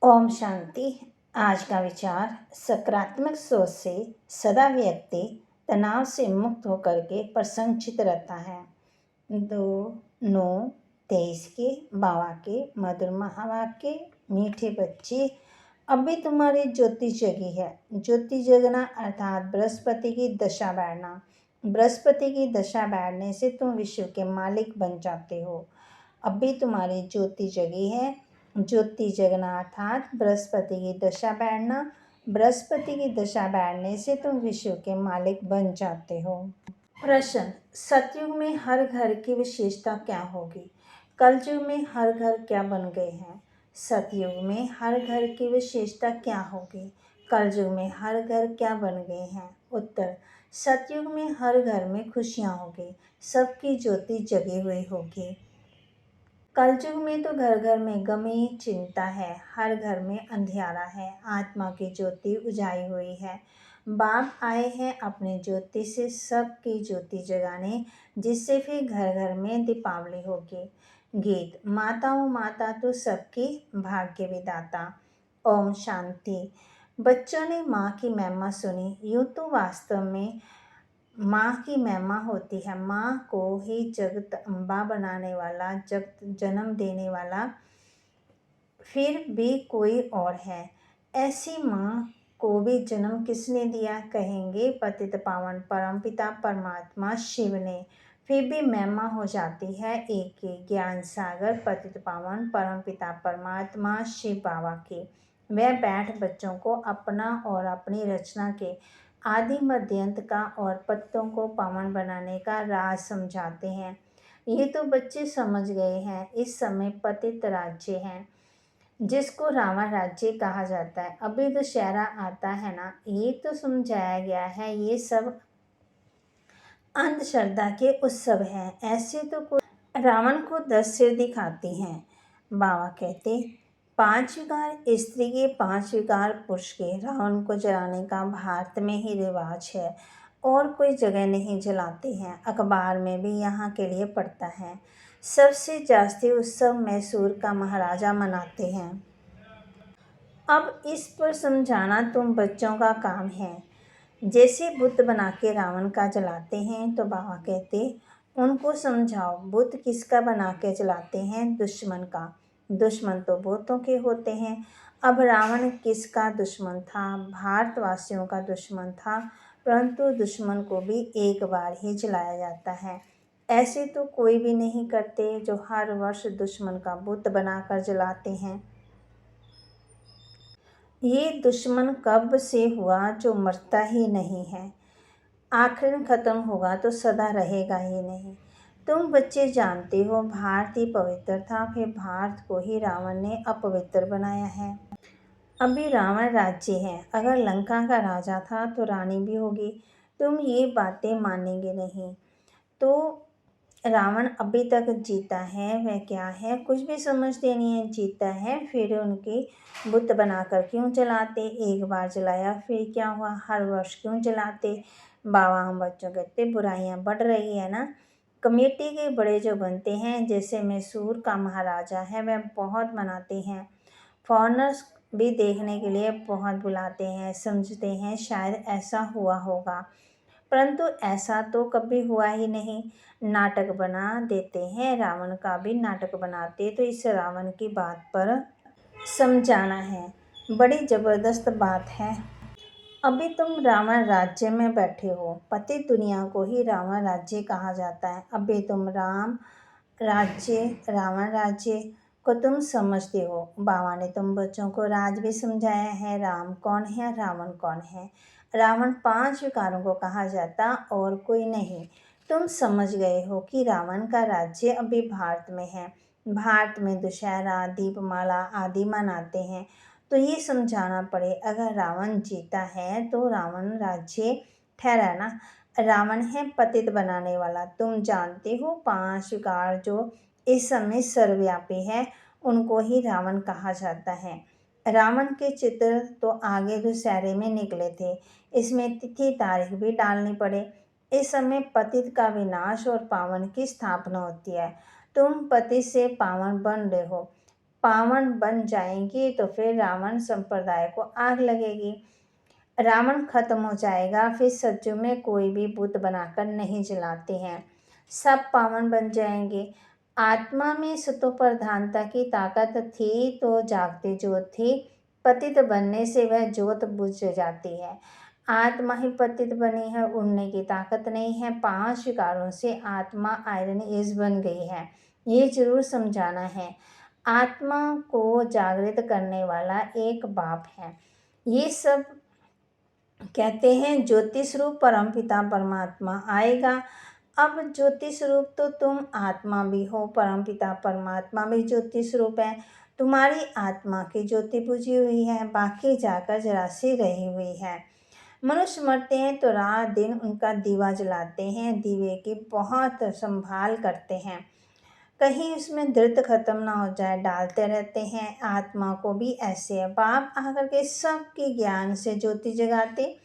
ओम शांति। आज का विचार, सकारात्मक सोच से सदा व्यक्ति तनाव से मुक्त होकर के प्रसन्नचित रहता है। 2/9/23 के बाबा के मधुर महावाक्य। मीठे बच्चे, अभी तुम्हारी ज्योति जगी है। ज्योति जगना अर्थात बृहस्पति की दशा बैठना। बृहस्पति की दशा बैठने से तुम विश्व के मालिक बन जाते हो। अभी तुम्हारी ज्योति जगी है। ज्योति जगना अर्थात बृहस्पति की दशा बैठना। बृहस्पति की दशा बैठने से तुम विश्व के मालिक बन जाते हो। प्रश्न, सतयुग में हर घर की विशेषता क्या होगी? कलयुग में हर घर क्या बन गए हैं? सतयुग में हर घर की विशेषता क्या होगी? कलयुग में हर घर क्या बन गए हैं? उत्तर, सतयुग में हर घर में खुशियाँ होगी, सबकी ज्योति जगी हुई होगी। कलयुग में तो घर घर में गमी चिंता है, हर घर में अंधियारा है, आत्मा की ज्योति उजाई हुई है। बाप आए हैं अपनी ज्योति से सबकी ज्योति जगाने, जिससे फिर घर घर में दीपावली होगी। गीत, माताओं माता तो सबकी भाग्य विदाता। ओम शांति। बच्चों ने माँ की महिमा सुनी। यूँ तो वास्तव में माँ की महिमा होती है। माँ को ही जगत अम्बा बनाने वाला, जगत जन्म देने वाला फिर भी कोई और है। ऐसी माँ को भी जन्म किसने दिया? कहेंगे पतित पावन परम पिता परमात्मा शिव ने। फिर भी महिमा हो जाती है एक ही, ज्ञान सागर पतित पावन परम पिता परमात्मा शिव बाबा की। वह बैठ बच्चों को अपना और अपनी रचना के आदि मध्यंत का और पत्तों को पावन बनाने का राज समझाते हैं। ये तो बच्चे समझ गए हैं। इस समय पतित राज्य है, जिसको रावण राज्य कहा जाता है। अभी दशहरा आता है ना, ये तो समझाया गया है। ये सब अंधश्रद्धा के उत्सव हैं। ऐसे तो कोई रावण को 10 सिर दिखाते हैं। बाबा कहते, 5 विकार स्त्री के, 5 विकार पुरुष के। रावण को जलाने का भारत में ही रिवाज है, और कोई जगह नहीं जलाते हैं। अखबार में भी यहाँ के लिए पढ़ता है। सबसे जास्ती उत्सव मैसूर का महाराजा मनाते हैं। अब इस पर समझाना तुम बच्चों का काम है। जैसे बुत बना के रावण का जलाते हैं, तो बाबा कहते उनको समझाओ, बुत किसका बना के जलाते हैं? दुश्मन का। दुश्मन तो बुतों के होते हैं। अब रावण किसका दुश्मन था? भारतवासियों का दुश्मन था, परंतु दुश्मन को भी एक बार ही जलाया जाता है। ऐसे तो कोई भी नहीं करते जो हर वर्ष दुश्मन का बुत बनाकर जलाते हैं। ये दुश्मन कब से हुआ जो मरता ही नहीं है? आखिर में ख़त्म होगा तो सदा रहेगा ही नहीं। तुम बच्चे जानते हो भारत ही पवित्र था, फिर भारत को ही रावण ने अपवित्र बनाया है। अभी रावण राज्य है, अगर लंका का राजा था तो रानी भी होगी। तुम ये बातें मानेंगे नहीं। तो रावण अभी तक जीता है, वह क्या है कुछ भी समझते नहीं है। जीता है, फिर उनकी बुत बनाकर क्यों जलाते? एक बार जलाया फिर क्या हुआ? हर वर्ष क्यों जलाते? बाबा हम बच्चों कहते बुराइयां बढ़ रही है ना। कमेटी के बड़े जो बनते हैं, जैसे मैसूर का महाराजा है, वह बहुत मनाते हैं। फॉरेनर्स भी देखने के लिए बहुत बुलाते हैं, समझते हैं शायद ऐसा हुआ होगा, परंतु ऐसा तो कभी हुआ ही नहीं। नाटक बना देते हैं, रावण का भी नाटक बनाते। तो इस रावण की बात पर समझाना है, बड़ी ज़बरदस्त बात है। अभी तुम रावण राज्य में बैठे हो। पति दुनिया को ही रावण राज्य कहा जाता है। अभी तुम राम राज्य, रावण राज्य को तुम समझते हो। बाबा ने तुम बच्चों को राज भी समझाया है। राम कौन है, रावण कौन है? रावण 5 विकारों को कहा जाता और कोई नहीं। तुम समझ गए हो कि रावण का राज्य अभी भारत में है। भारत में दशहरा, दीपमाला आदि मनाते हैं। तो ये समझाना पड़े, अगर रावण जीता है तो रावण राज्य ठहरा ना। रावण है पतित बनाने वाला। तुम जानते हो 5 विकार जो इस समय सर्वव्यापी है, उनको ही रावण कहा जाता है। रावण के चित्र तो आगे दशहरे में निकले थे। इसमें तिथि तारीख भी डालनी पड़े। इस समय पतित का विनाश और पावन की स्थापना होती है। तुम पतित से पावन बन रहे हो। पावन बन जाएंगी तो फिर रावण संप्रदाय को आग लगेगी, रावण खत्म हो जाएगा। फिर सत्युग में कोई भी बुत बनाकर नहीं जलाते हैं, सब पावन बन जाएंगे। आत्मा में सतो प्रधानता की ताकत थी तो जागती ज्योत थी, पतित बनने से वह ज्योत बुझ जाती है। आत्मा ही पतित बनी है, उड़ने की ताकत नहीं है। 5 विकारों से आत्मा आयरन एज बन गई है, ये जरूर समझाना है। आत्मा को जागृत करने वाला एक बाप है। ये सब कहते हैं ज्योतिष रूप परमपिता परमात्मा आएगा। अब ज्योतिष रूप तो तुम आत्मा भी हो, परमपिता परमात्मा भी ज्योतिष रूप है। तुम्हारी आत्मा की ज्योति बुझी हुई है, बाकी जाकर जरासी रही हुई है। मनुष्य मरते हैं तो रात दिन उनका दीवा जलाते हैं, दीवे की बहुत संभाल करते हैं, कहीं उसमें धृत खत्म ना हो जाए, डालते रहते हैं। आत्मा को भी ऐसे है, बाप आकर के सबके ज्ञान से ज्योति जगाते।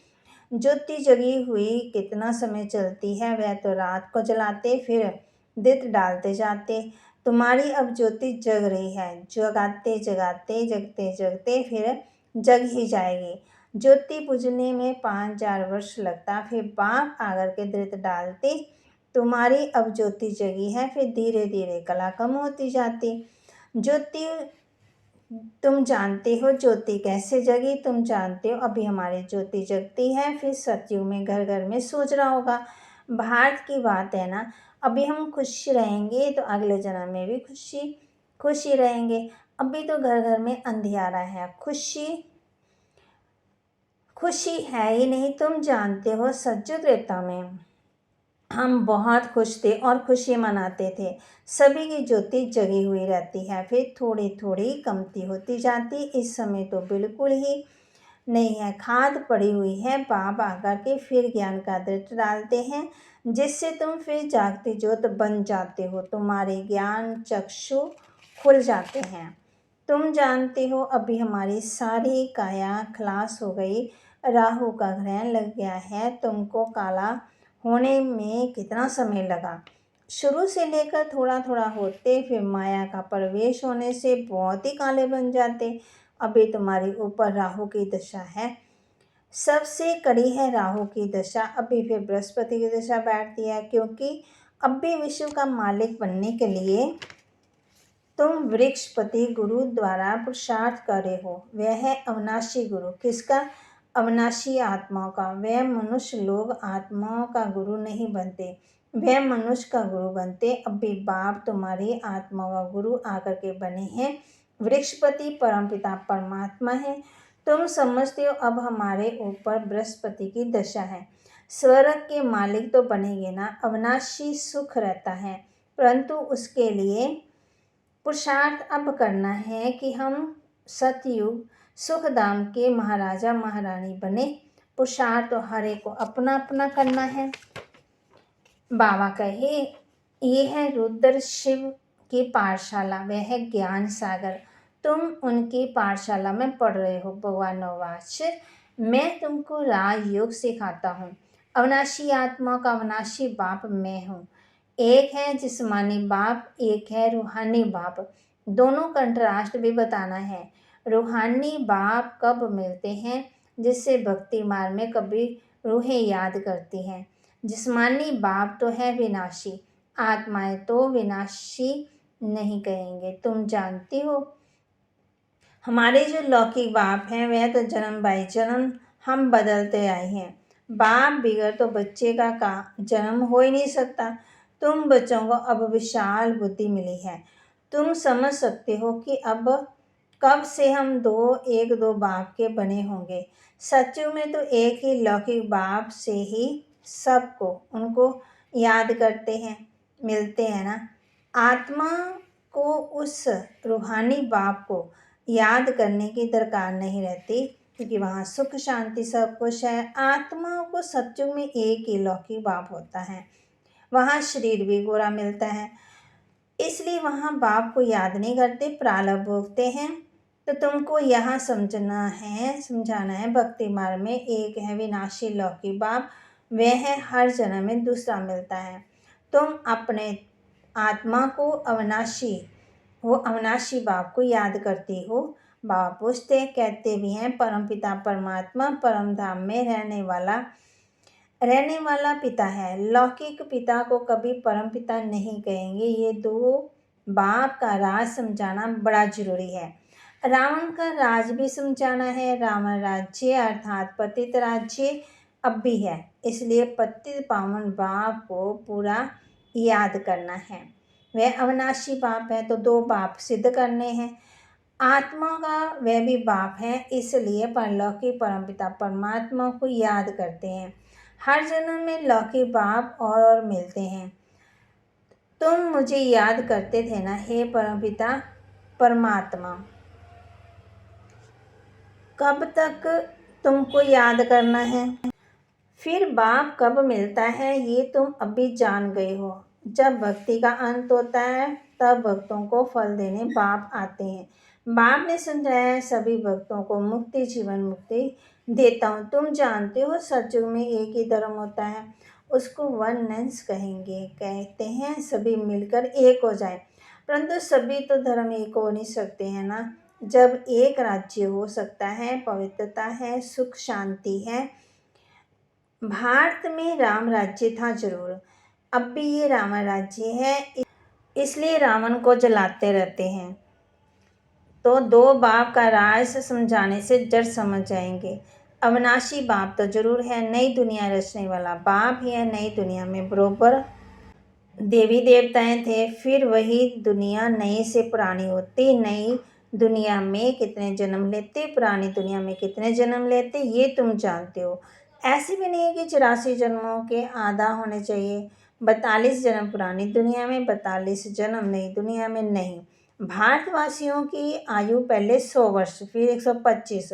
ज्योति जगी हुई कितना समय चलती है, वह तो रात को जलाते फिर दित डालते जाते। तुम्हारी अब ज्योति जग रही है, जगाते जगाते जगते जगते फिर जग ही जाएगी। ज्योति बुझने में 5000 वर्ष लगता, फिर बाप आकर के दृत डालते। तुम्हारी अब ज्योति जगी है, फिर धीरे धीरे कला कम होती जाती। ज्योति तुम जानते हो ज्योति कैसे जगी, तुम जानते हो अभी हमारी ज्योति जगती है, फिर सतयुग में घर घर में सूझ रहा होगा। भारत की बात है ना, अभी हम खुश रहेंगे तो अगले जन्म में भी खुशी रहेंगे। अभी तो घर घर में अंधियारा है, खुशी है ही नहीं। तुम जानते हो सतयुग त्रेता में हम बहुत खुश थे और खुशी मनाते थे, सभी की ज्योति जगी हुई रहती है, फिर थोड़ी थोड़ी कमती होती जाती। इस समय तो बिल्कुल ही नहीं है, खाद पड़ी हुई है। बाप आकर के फिर ज्ञान का दृढ़ डालते हैं, जिससे तुम फिर जागती ज्योत बन जाते हो, तुम्हारे ज्ञान चक्षु खुल जाते हैं। तुम जानते हो अभी हमारी सारी काया खलास हो गई, राहु का ग्रहण लग गया है। तुमको काला होने में कितना समय लगा, शुरू से लेकर थोड़ा थोड़ा होते, फिर माया का प्रवेश होने से बहुत ही काले बन जाते। अभी तुम्हारे ऊपर राहु की दशा है, सबसे कड़ी है राहु की दशा। अभी फिर बृहस्पति की दशा बैठती है, क्योंकि अब भी विश्व का मालिक बनने के लिए तुम वृक्षपति गुरु द्वारा पुरुषार्थ कर रहे हो। वह है अविनाशी गुरु, किसका? अविनाशी आत्माओं का। वह मनुष्य लोग आत्माओं का गुरु नहीं बनते, वह मनुष्य का गुरु बनते। अभी बाप तुम्हारी आत्मा का गुरु आकर के बने हैं, वृक्षपति परमपिता परमात्मा है। तुम समझते हो अब हमारे ऊपर बृहस्पति की दशा है, स्वर्ग के मालिक तो बनेंगे ना, अविनाशी सुख रहता है, परंतु उसके लिए पुरुषार्थ अब करना है कि हम सतयुग सुखधाम के महाराजा महारानी बने। पुरुषार्थ तो हर एक को अपना अपना करना है। बाबा कहे ये है रुद्र शिव की पाठशाला, वह है ज्ञान सागर, तुम उनकी पाठशाला में पढ़ रहे हो। भगवान नववाच, मैं तुमको राजयोग सिखाता हूँ। अविनाशी आत्मा का अविनाशी बाप मैं हूँ। एक है जिस्मानी बाप, एक है रूहानी बाप, दोनों कंट्रास्ट भी बताना है। रूहानी बाप कब मिलते हैं? जिससे भक्ति मार्ग में कभी रूहें याद करती हैं। जिस्मानी बाप तो है विनाशी, आत्माएं तो विनाशी नहीं कहेंगे। तुम जानती हो हमारे जो लौकिक बाप हैं वह तो जन्म बाई जन्म हम बदलते आए हैं। बाप बिगड़ तो बच्चे का जन्म हो ही नहीं सकता। तुम बच्चों को अब विशाल बुद्धि मिली है, तुम समझ सकते हो कि अब कब से हम एक दो बाप के बने होंगे। सचुग में तो एक ही लौकिक बाप से ही सबको उनको याद करते हैं, मिलते हैं ना। आत्मा को उस रूहानी बाप को याद करने की दरकार नहीं रहती, क्योंकि वहाँ सुख शांति सब कुछ है। आत्माओं को सत्युग में एक ही लौकिक बाप होता है, वहाँ शरीर भी गोरा मिलता है, इसलिए वहाँ बाप को याद नहीं करते, प्रारब्ध भोगते हैं। तो तुमको यहाँ समझाना है भक्ति मार्ग में एक है विनाशी लौकिक बाप, वह है हर जन्म में दूसरा मिलता है। तुम अपने आत्मा को अविनाशी वो अविनाशी बाप को याद करती हो। बाबा पूछते कहते भी हैं परमपिता परमात्मा परम धाम में रहने वाला पिता है। लौकिक पिता को कभी परम पिता नहीं कहेंगे। ये दो बाप का राज समझाना बड़ा जरूरी है। रावण का राज भी समझाना है। रावण राज्य अर्थात पतित राज्य अब भी है, इसलिए पतित पावन बाप को पूरा याद करना है। वह अविनाशी बाप है तो दो बाप सिद्ध करने हैं। आत्मा का वह भी बाप है, इसलिए परलौकिक परमपिता परमात्मा को याद करते हैं। हर जन्म में लौकिक बाप और मिलते हैं। तुम मुझे याद करते थे ना हे परमपिता परमात्मा। कब तक तुमको याद करना है? फिर बाप कब मिलता है ये तुम अभी जान गए हो। जब भक्ति का अंत होता है तब भक्तों को फल देने बाप आते हैं। बाप ने समझाया है सभी भक्तों को मुक्ति जीवन मुक्ति देता हूँ। तुम जानते हो सतयुग में एक ही धर्म होता है, उसको वननेस कहेंगे। कहते हैं सभी मिलकर एक हो जाए, परंतु सभी तो धर्म एक हो नहीं सकते हैं ना। जब एक राज्य हो सकता है, पवित्रता है, सुख शांति है। भारत में राम राज्य था जरूर, अब भी ये रावण राज्य है, इसलिए रावण को जलाते रहते हैं। तो दो बाप का राज समझाने से जड़ समझ जाएंगे। अविनाशी बाप तो जरूर है, नई दुनिया रचने वाला बाप ही है। नई दुनिया में बरोबर देवी देवताएं थे, फिर वही दुनिया नई से पुरानी होती। नई दुनिया में कितने जन्म लेते, पुरानी दुनिया में कितने जन्म लेते, ये तुम जानते हो। ऐसे भी नहीं है कि 84 जन्मों के आधा होने चाहिए। 42 जन्म पुरानी दुनिया में, 42 जन्म नई दुनिया में नहीं। भारतवासियों की आयु पहले 100 वर्ष, फिर 125,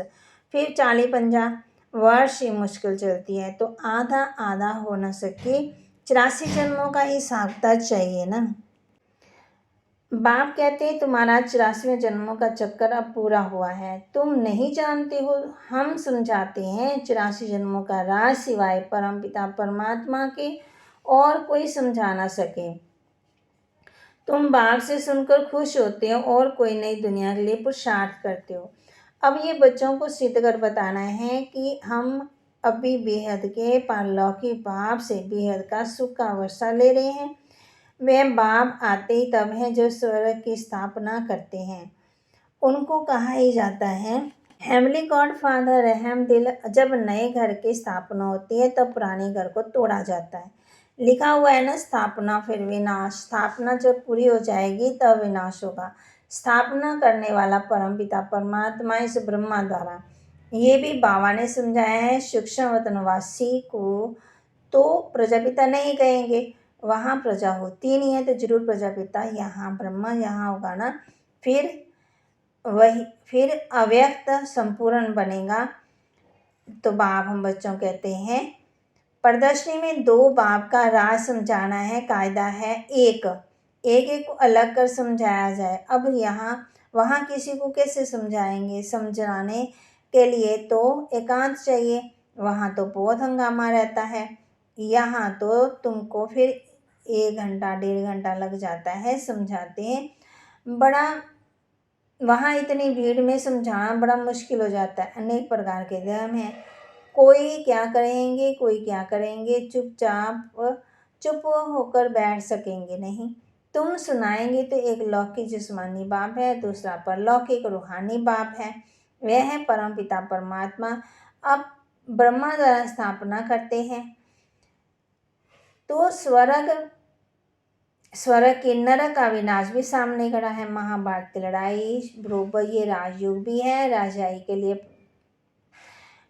फिर 40-50 वर्ष ही मुश्किल चलती है, तो आधा आधा हो न सके। 84 जन्मों का हिसाब किताब चाहिए ना। बाप कहते हैं तुम्हारा 84वें जन्मों का चक्कर अब पूरा हुआ है, तुम नहीं जानते हो। हम समझाते हैं 84 जन्मों का राज सिवाय परमपिता परमात्मा के और कोई समझा ना सके। तुम बाप से सुनकर खुश होते हो और कोई नई दुनिया के लिए पुरुषार्थ करते हो। अब ये बच्चों को सिद्ध कर बताना है कि हम अभी बेहद के पारलौकिक बाप से बेहद का सुख का वर्षा ले रहे हैं। वह बाप आते ही तब हैं जो स्वर्ग की स्थापना करते हैं। उनको कहा ही जाता है हेवनली गॉड फादर रहम दिल। जब नए घर की स्थापना होती है तब पुराने घर को तोड़ा जाता है। लिखा हुआ है ना, स्थापना फिर विनाश। स्थापना जब पूरी हो जाएगी तब विनाश होगा। स्थापना करने वाला परमपिता परमात्मा इस ब्रह्मा द्वारा, ये भी बाबा ने समझाया है। सूक्ष्म वतनवासी को तो प्रजापिता नहीं कहेंगे, वहाँ प्रजा होती नहीं है, तो जरूर प्रजापिता यहाँ ब्रह्मा यहाँ होगा ना। फिर अव्यक्त संपूर्ण बनेगा। तो बाप हम बच्चों कहते हैं प्रदर्शनी में दो बाप का राज समझाना है। कायदा है एक एक को अलग कर समझाया जाए। अब यहाँ वहाँ किसी को कैसे समझाएंगे? समझाने के लिए तो एकांत चाहिए, वहाँ तो बहुत हंगामा रहता है। यहाँ तो तुमको फिर 1 घंटा 1.5 घंटा लग जाता है समझाते हैं। बड़ा वहाँ इतनी भीड़ में समझाना बड़ा मुश्किल हो जाता है। अनेक प्रकार के धर्म हैं, कोई क्या करेंगे कोई क्या करेंगे, चुप होकर बैठ सकेंगे नहीं। तुम सुनाएंगे तो एक लौकिक जिस्मानी बाप है, दूसरा परलौकिक रूहानी बाप है। वह है परमपिता परमात्मा। अब ब्रह्मा द्वारा स्थापना करते हैं तो स्वर्ग के नरक का विनाश भी सामने खड़ा है। महाभारत की लड़ाई बरोबर ये राजयुग भी है। राजाई के लिए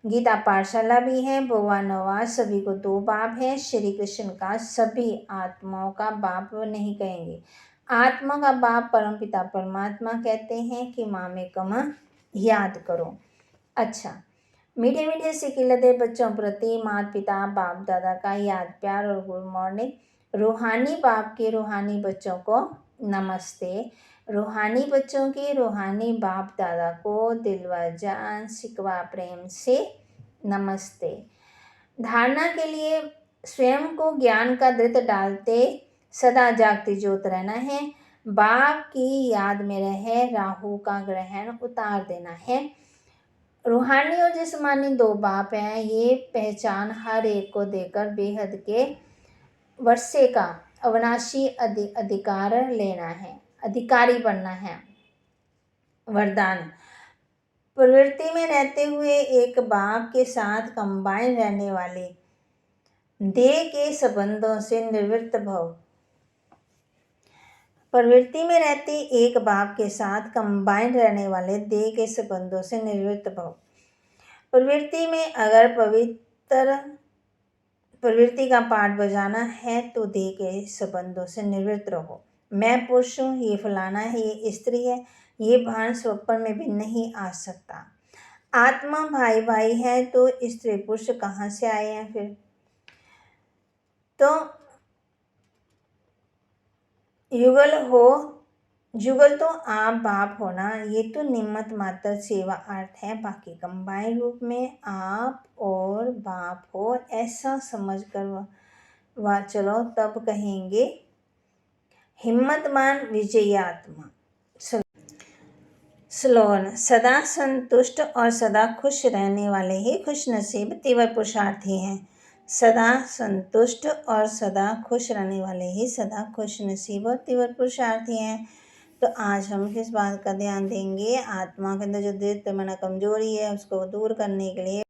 गीता पाठशाला भी है। भगवान नवाज सभी को दो बाप है। श्री कृष्ण का सभी आत्माओं का बाप नहीं कहेंगे, आत्मा का बाप परमपिता परमात्मा कहते हैं कि माँ में कमा याद करो। अच्छा, मीठे मीठे सिकिलते बच्चों प्रति माता पिता बाप दादा का याद प्यार और गुड मॉर्निंग। रूहानी बाप के रूहानी बच्चों को नमस्ते। रूहानी बच्चों के रूहानी बाप दादा को दिल व जान सिकवा प्रेम से नमस्ते। धारणा के लिए स्वयं को ज्ञान का धृत डालते सदा जागती ज्योत रहना है। बाप की याद में रहे राहु का ग्रहण उतार देना है। रूहानी और जिस्मानी दो बाप हैं, ये पहचान हर एक को देकर बेहद के वर्षे का अविनाशी अधिकार लेना है, अधिकारी बनना है। वरदान, प्रवृत्ति में रहते हुए एक बाप के साथ कंबाइन रहने वाले देह के संबंधों से निवृत्त भव। प्रवृत्ति में रहते एक बाप के साथ कंबाइन रहने वाले देह के संबंधों से निवृत्त भव। प्रवृत्ति में अगर पवित्र प्रवृत्ति का पाठ बजाना है तो देह के संबंधों से निवृत्त रहो। मैं पुरुष हूँ, ये फलाना है, ये स्त्री है, ये भान स्वप्न में भी नहीं आ सकता। आत्मा भाई भाई है तो स्त्री पुरुष कहाँ से आए हैं फिर? तो युगल तो आप बाप होना, ये तो निमित्त मात्र सेवा अर्थ है। बाकी कंबाइन रूप में आप और बाप हो, ऐसा समझ कर चलो, तब कहेंगे हिम्मतमान विजयी आत्मा। स्लोगन, सदा संतुष्ट और सदा खुश रहने वाले ही खुश नसीब तीव्र पुरुषार्थी हैं। सदा संतुष्ट और सदा खुश रहने वाले ही सदा खुश नसीब और तीव्र पुरुषार्थी हैं। तो आज हम किस बात का ध्यान देंगे? आत्मा के अंदर जो दैत्य मन कमजोरी है उसको दूर करने के लिए